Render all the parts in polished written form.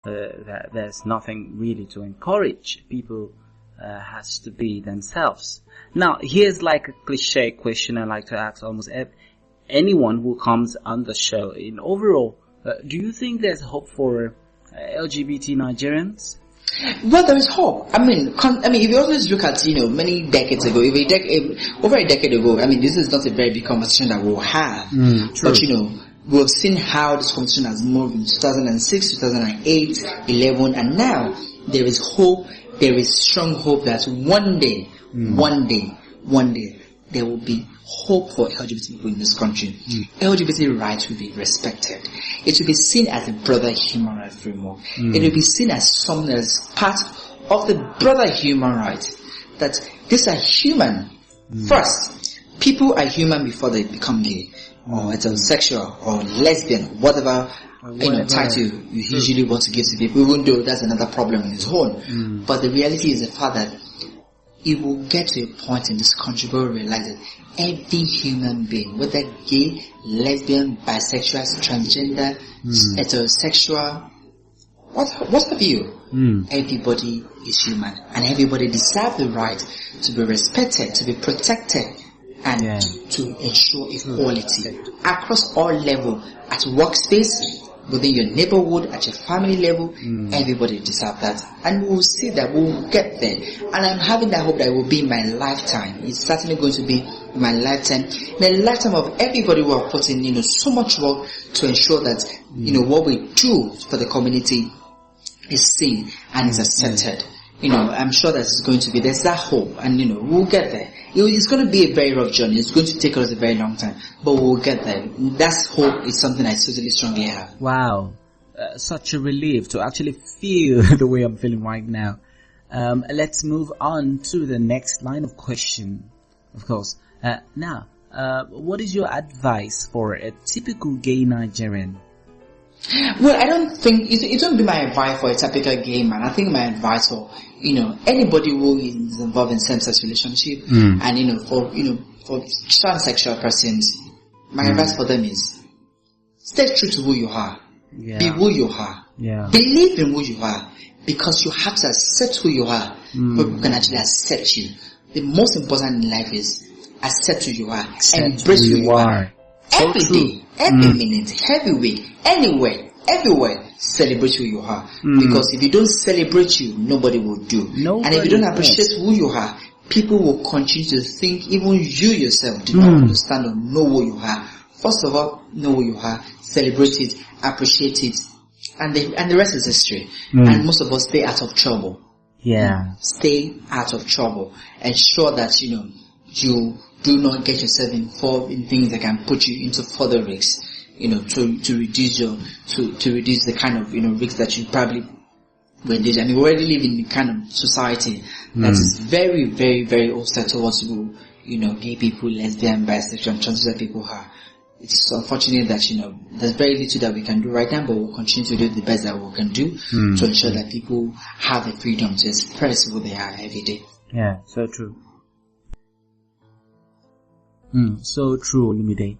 that there's nothing really to encourage. People has to be themselves. Now, here's like a cliche question I like to ask almost anyone who comes on the show. In overall, do you think there's hope for LGBT Nigerians? Well, there is hope. I mean, if you always look at, many decades ago, over a decade ago, this is not a very big conversation that we'll have. But, we've seen how this conversation has moved in 2006, 2008, 11, and now there is hope. There is strong hope that one day, there will be hope for LGBT people in this country. LGBT rights will be respected. It will be seen as a broader human rights framework. It will be seen as something that is part of the broader human rights. That these are human. First, people are human before they become gay, or heterosexual, or lesbian, whatever title you usually want to give to people, even though that's another problem in its own. But the reality is the fact that it will get to a point in this country where we realize that every human being, whether gay, lesbian, bisexual, transgender, heterosexual, what have you? Everybody is human, and everybody deserves the right to be respected, to be protected, and to ensure equality across all levels, at workspace, within your neighborhood, at your family level. Everybody deserves that, and we'll see that we'll get there. And I'm having that hope that it will be in my lifetime. It's certainly going to be in my lifetime, in the lifetime of everybody who are putting so much work to ensure that what we do for the community is seen and is accepted. I'm sure that it's going to be, there's that hope, and we'll get there. It's going to be a very rough journey. It's going to take us a very long time, but we'll get there. That hope is something I totally strongly have. Wow. Such a relief to actually feel the way I'm feeling right now. Let's move on to the next line of question, of course. Now, what is your advice for a typical gay Nigerian? Well, I don't think it won't be my advice for a typical gay man. I think my advice for anybody who is involved in same-sex relationship, and for transsexual persons, my advice for them is stay true to who you are, be who you are, believe in who you are, because you have to accept who you are. People can actually accept you. The most important in life is accept who you are, embrace who you are. Every day, every minute, every week, anywhere, everywhere, celebrate who you are. Because if you don't celebrate you, nobody will do. And if you don't appreciate who you are, people will continue to think even you yourself do not understand or know who you are. First of all, know who you are, celebrate it, appreciate it, and the rest is history. And most of us stay out of trouble. Stay out of trouble. Ensure that you do not get yourself involved in things that can put you into further risks, to reduce the kind of, risks that you probably will engage. We already live in the kind of society that is very, very, very hostile towards gay people, lesbian, bisexual, and transgender people are. It's unfortunate that, there's very little that we can do right now, but we'll continue to do the best that we can do to ensure that people have the freedom to express who they are every day. Yeah, so true. So true, Olumide.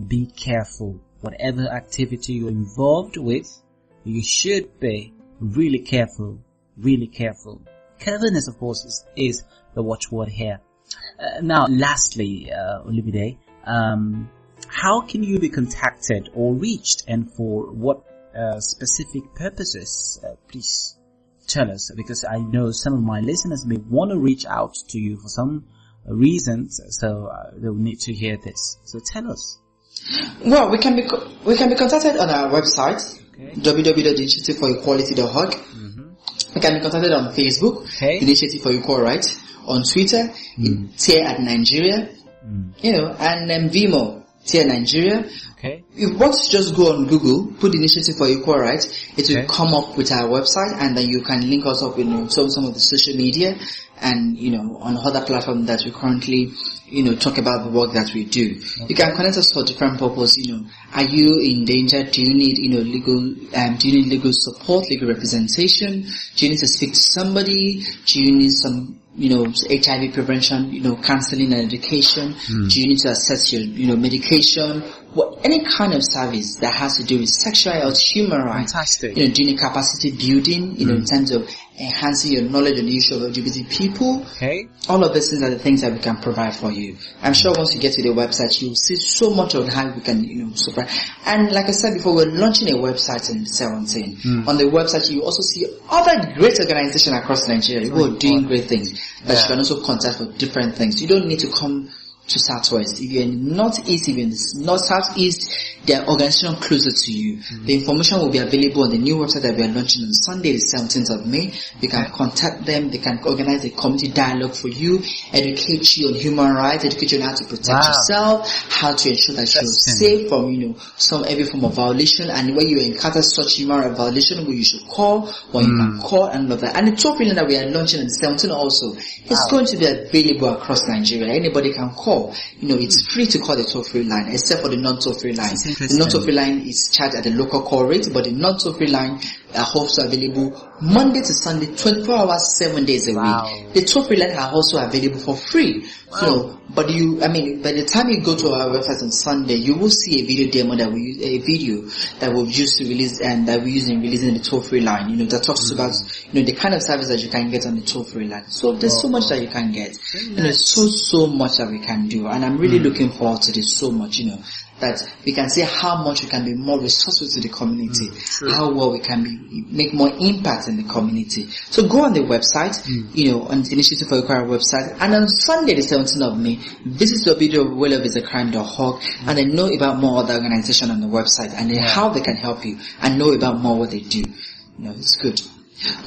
Be careful. Whatever activity you're involved with, you should be really careful. Really careful. Carefulness, of course, is the watchword here. Now, lastly, Olumide, how can you be contacted or reached, and for what specific purposes? Please tell us, because I know some of my listeners may want to reach out to you for some reasons, so they'll need to hear this. So tell us. Well, we can be contacted on our website, www.initiativeforequality.org. We can be contacted on Facebook, Initiative for Equal Rights, on Twitter, Tear at Nigeria, and then Vimo, Tear Nigeria. If you want to just go on Google, put Initiative for Equal Rights, it will come up with our website, and then you can link us up with some of the social media and on other platforms that we currently talk about the work that we do. You can connect us for different purposes. Are you in danger? Do you need legal support, legal representation? Do you need to speak to somebody? Do you need some HIV prevention, counseling and education? Do you need to assess your medication? any kind of service that has to do with sexual health, human rights, Fantastic. doing a capacity building, in terms of enhancing your knowledge on the issue of LGBT people. Okay. All of these things are the things that we can provide for you. I'm sure once you get to the website, you'll see so much of how we can, support. And like I said before, we're launching a website in 17. On the website, you also see other great organizations across Nigeria who are doing great things that you can also contact for different things. You don't need to come to Southwest. If you're in Northeast, if you're in the North Southeast, there are organizations closer to you. The information will be available on the new website that we are launching on Sunday, the 17th of May. You can contact them. They can organize a community dialogue for you, educate you on human rights, educate you on how to protect yourself, how to ensure that you're safe from, every form of violation, and when you encounter such human rights violation, who you should call, or you can call, and all of that. And the toll free line that we are launching on the 17th also is going to be available across Nigeria. Anybody can call. It's free to call the toll free line, except for the non-toll free line. The non-toll free line is charged at the local call rate, but the non-toll free line are also available Monday to Sunday, 24 hours, 7 days a week. The toll free line are also available for free. But by the time you go to our website on Sunday, you will see a video demo that we've used to release, and that we use in releasing the toll free line. That talks about the kind of service that you can get on the toll free line. So there's so much that you can get. There's so much that we can do, and I'm really looking forward to this so much. That we can see how much we can be more resourceful to the community, how well we can make more impact in the community. So go on the website, on the Initiative for Equal website, and on Sunday the 17th of May, visit www.whereloveisacrime.org and then know about more other organizations on the website and then how they can help you and know about more what they do. It's good.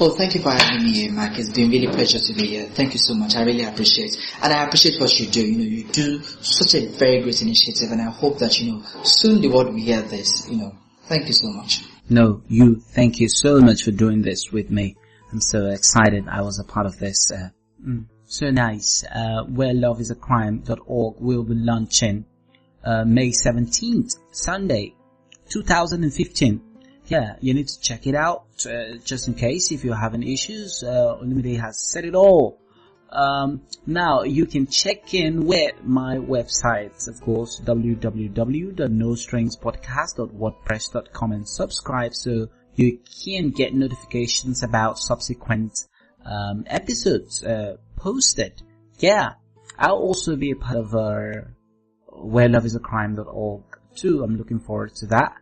Oh, thank you for having me here, Mark. It's been really a pleasure to be here. Thank you so much. I really appreciate it. And I appreciate what you do. You do such a very great initiative, and I hope that, soon the world will hear this. Thank you so much. No, thank you so much for doing this with me. I'm so excited I was a part of this. So nice. Whereloveisacrime.org will be launching May 17th, Sunday, 2015. Yeah, you need to check it out, just in case if you're having issues. Olumide has said it all. Now you can check in with my websites, of course, www.nostringspodcast.wordpress.com, and subscribe so you can get notifications about subsequent episodes posted. Yeah, I'll also be a part of whereloveisacrime.org too. I'm looking forward to that.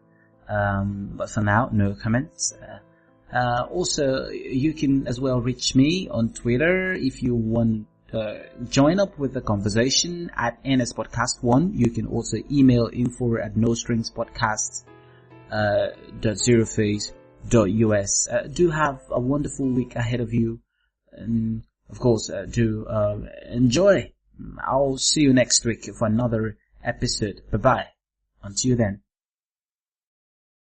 But for now, no comments. Also, you can as well reach me on Twitter if you want to join up with the conversation at nspodcast1. You can also email info@nostringspodcast.zerophase.us. Do have a wonderful week ahead of you, and of course, do enjoy. I'll see you next week for another episode. Bye bye. Until then.